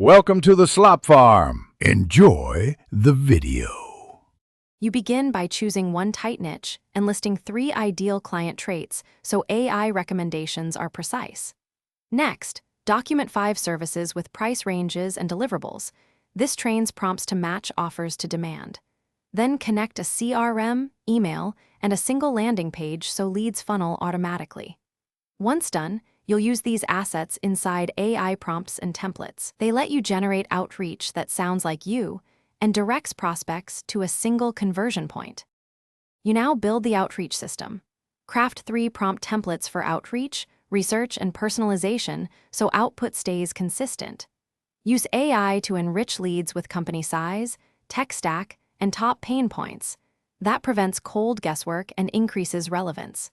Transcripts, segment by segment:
Welcome to the Slop Farm. Enjoy the video. You begin by choosing one tight niche and listing 3 ideal client traits so AI recommendations are precise. Next, document 5 services with price ranges and deliverables. This trains prompts to match offers to demand. Then connect a CRM, email, and a single landing page so leads funnel automatically. Once done, you'll use these assets inside AI prompts and templates. They let you generate outreach that sounds like you and directs prospects to a single conversion point. You now build the outreach system. Craft 3 prompt templates for outreach, research, and personalization so output stays consistent. Use AI to enrich leads with company size, tech stack, and top pain points. That prevents cold guesswork and increases relevance.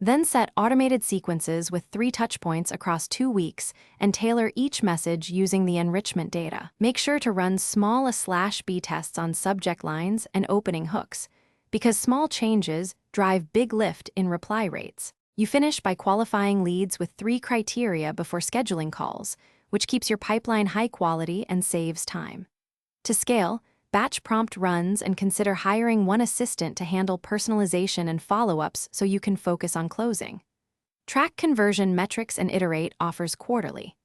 Then set automated sequences with 3 touchpoints across 2 weeks and tailor each message using the enrichment data. Make sure to run small A/B tests on subject lines and opening hooks, because small changes drive big lift in reply rates. You finish by qualifying leads with 3 criteria before scheduling calls, which keeps your pipeline high quality and saves time. To scale, batch prompt runs and consider hiring 1 assistant to handle personalization and follow-ups so you can focus on closing. Track conversion metrics and iterate offers quarterly.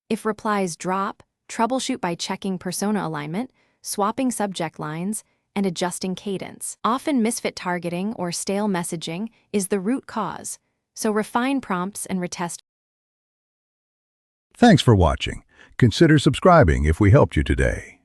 If replies drop, troubleshoot by checking persona alignment, swapping subject lines, and adjusting cadence. Often misfit targeting or stale messaging is the root cause, so refine prompts and retest. Thanks for watching. Consider subscribing if we helped you today.